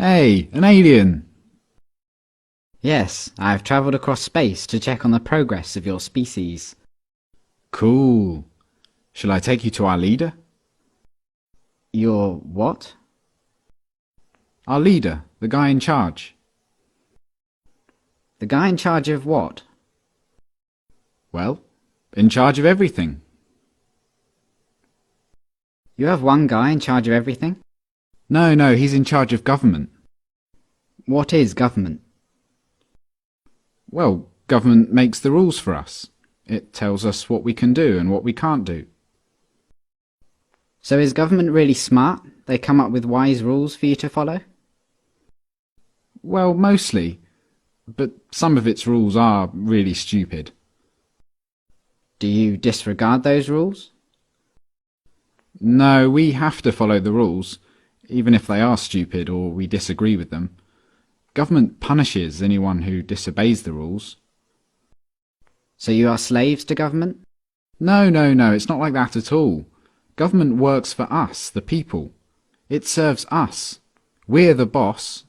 Hey, an alien! Yes, I've travelled across space to check on the progress of your species. Cool. Shall I take you to our leader? Your what? Our leader, the guy in charge. The guy in charge of what? Well, in charge of everything. You have one guy in charge of everything? No, he's in charge of government. What is government? Well, government makes the rules for us. It tells us what we can do and what we can't do. So is government really smart? They come up with wise rules for you to follow? Well, mostly. But some of its rules are really stupid. Do you disregard those rules? No, we have to follow the rules, even if they are stupid or we disagree with them. Government punishes anyone who disobeys the rules. So you are slaves to government? No, it's not like that at all. Government works for us, the people. It serves us. We're the boss.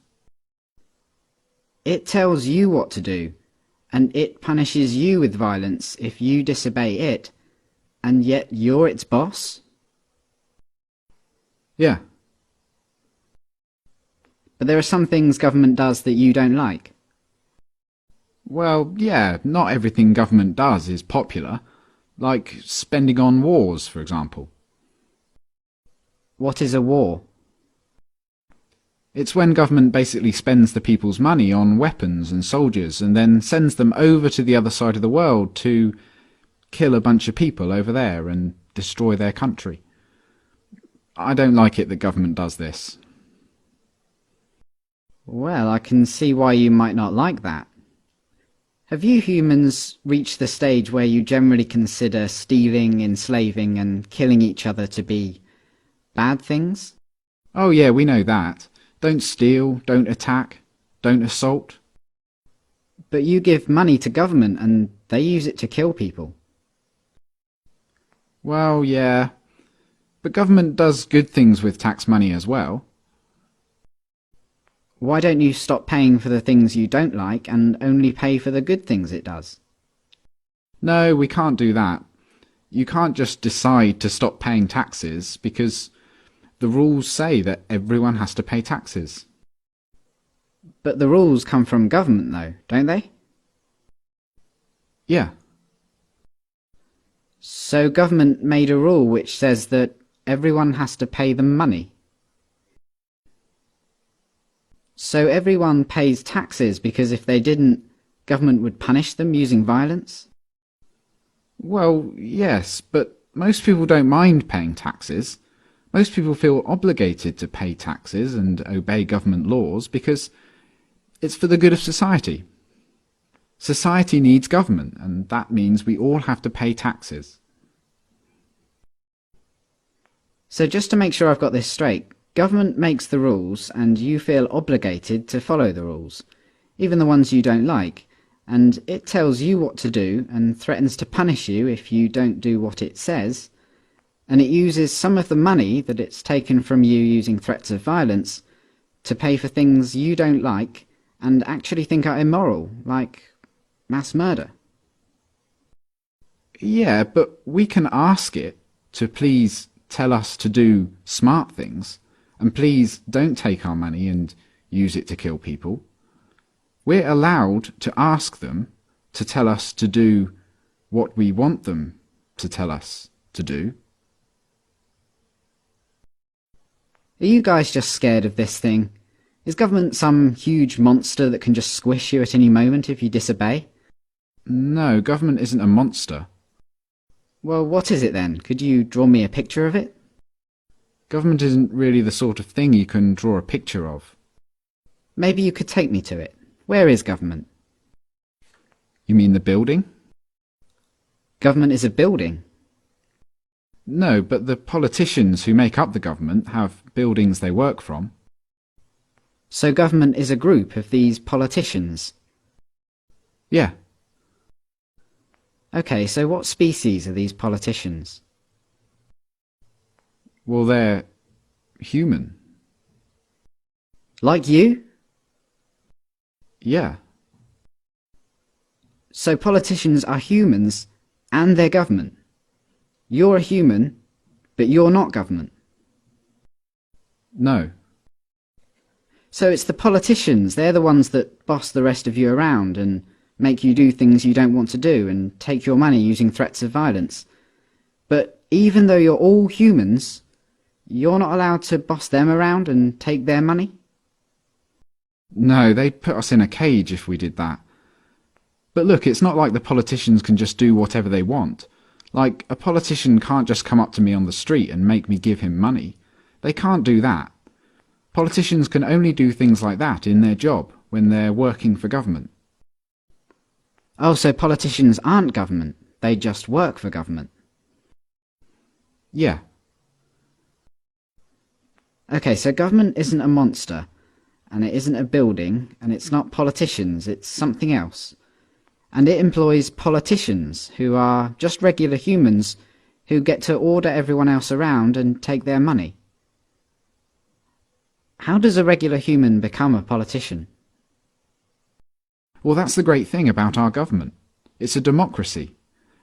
It tells you what to do, and it punishes you with violence if you disobey it, and yet you're its boss? Yeah. But there are some things government does that you don't like. Well, yeah, not everything government does is popular. Like spending on wars, for example. What is a war? It's when government basically spends the people's money on weapons and soldiers and then sends them over to the other side of the world to kill a bunch of people over there and destroy their country. I don't like it that government does this. Well, I can see why you might not like that. Have you humans reached the stage where you generally consider stealing, enslaving, and killing each other to be bad things? Oh yeah, we know that. Don't steal, don't attack, don't assault. But you give money to government and they use it to kill people. Well, yeah. But government does good things with tax money as well. Why don't you stop paying for the things you don't like and only pay for the good things it does? No, we can't do that. You can't just decide to stop paying taxes because the rules say that everyone has to pay taxes. But the rules come from government though, don't they? Yeah. So government made a rule which says that everyone has to pay them money. So everyone pays taxes because if they didn't, government would punish them using violence? Well, yes, but most people don't mind paying taxes. Most people feel obligated to pay taxes and obey government laws because it's for the good of society. Society needs government, and that means we all have to pay taxes. So just to make sure I've got this straight, government makes the rules and you feel obligated to follow the rules, even the ones you don't like, and it tells you what to do and threatens to punish you if you don't do what it says, and it uses some of the money that it's taken from you using threats of violence to pay for things you don't like and actually think are immoral, like mass murder. Yeah, but we can ask it to please tell us to do smart things, and please don't take our money and use it to kill people. We're allowed to ask them to tell us to do what we want them to tell us to do. Are you guys just scared of this thing? Is government some huge monster that can just squish you at any moment if you disobey? No, government isn't a monster. Well, what is it then? Could you draw me a picture of it? Government isn't really the sort of thing you can draw a picture of. Maybe you could take me to it. Where is government? You mean the building? Government is a building. No, but the politicians who make up the government have buildings they work from. So government is a group of these politicians? Yeah. Okay, so what species are these politicians? Well, they're human. Like you? Yeah. So politicians are humans and they're government. You're a human, but you're not government. No. So it's the politicians, they're the ones that boss the rest of you around and make you do things you don't want to do and take your money using threats of violence. But even though you're all humans, you're not allowed to boss them around and take their money? No, they'd put us in a cage if we did that. But look, it's not like the politicians can just do whatever they want. Like, a politician can't just come up to me on the street and make me give him money. They can't do that. Politicians can only do things like that in their job, when they're working for government. Oh, so politicians aren't government, they just work for government. Yeah. Okay, so government isn't a monster, and it isn't a building, and it's not politicians, it's something else. And it employs politicians, who are just regular humans, who get to order everyone else around and take their money. How does a regular human become a politician? Well, that's the great thing about our government. It's a democracy,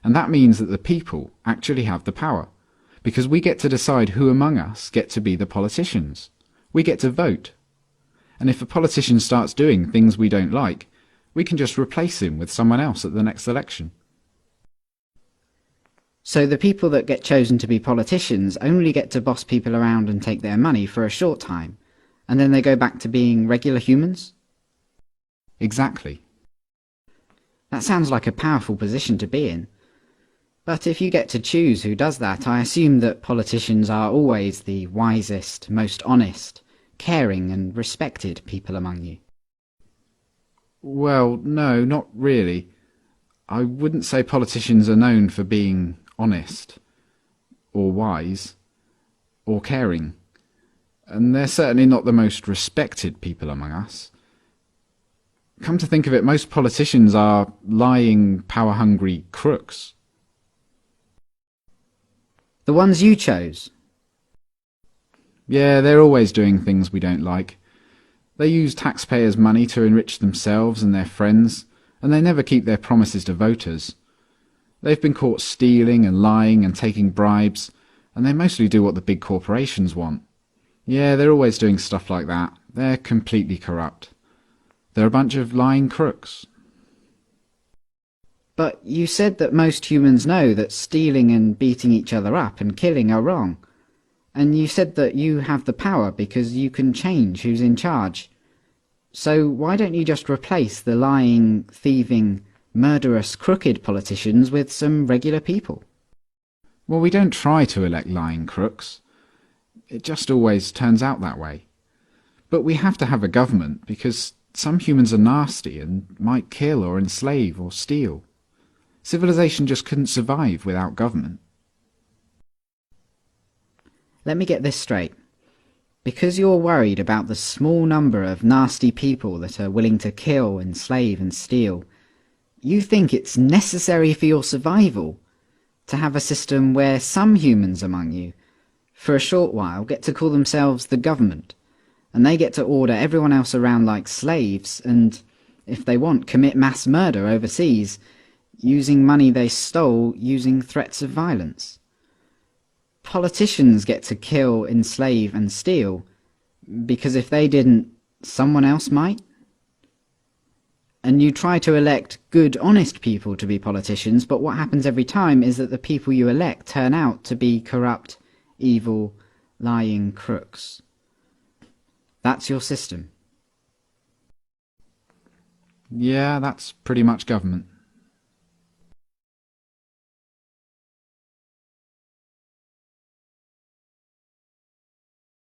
and that means that the people actually have the power, because we get to decide who among us get to be the politicians. We get to vote. And if a politician starts doing things we don't like, we can just replace him with someone else at the next election. So the people that get chosen to be politicians only get to boss people around and take their money for a short time, and then they go back to being regular humans? Exactly. That sounds like a powerful position to be in. But if you get to choose who does that, I assume that politicians are always the wisest, most honest, caring and respected people among you. Well, no, not really. I wouldn't say politicians are known for being honest, or wise, or caring. And they're certainly not the most respected people among us. Come to think of it, most politicians are lying, power-hungry crooks. The ones you chose? Yeah, they're always doing things we don't like. They use taxpayers' money to enrich themselves and their friends, and they never keep their promises to voters. They've been caught stealing and lying and taking bribes, and they mostly do what the big corporations want. Yeah, they're always doing stuff like that. They're completely corrupt. They're a bunch of lying crooks. But you said that most humans know that stealing and beating each other up and killing are wrong. And you said that you have the power because you can change who's in charge. So why don't you just replace the lying, thieving, murderous, crooked politicians with some regular people? Well, we don't try to elect lying crooks. It just always turns out that way. But we have to have a government because some humans are nasty and might kill or enslave or steal. Civilization just couldn't survive without government. Let me get this straight. Because you're worried about the small number of nasty people that are willing to kill, enslave and steal, you think it's necessary for your survival to have a system where some humans among you, for a short while, get to call themselves the government, and they get to order everyone else around like slaves and, if they want, commit mass murder overseas, using money they stole using threats of violence. Politicians get to kill, enslave and steal, because if they didn't, someone else might. And you try to elect good, honest people to be politicians, but what happens every time is that the people you elect turn out to be corrupt, evil, lying crooks. That's your system. Yeah, that's pretty much government.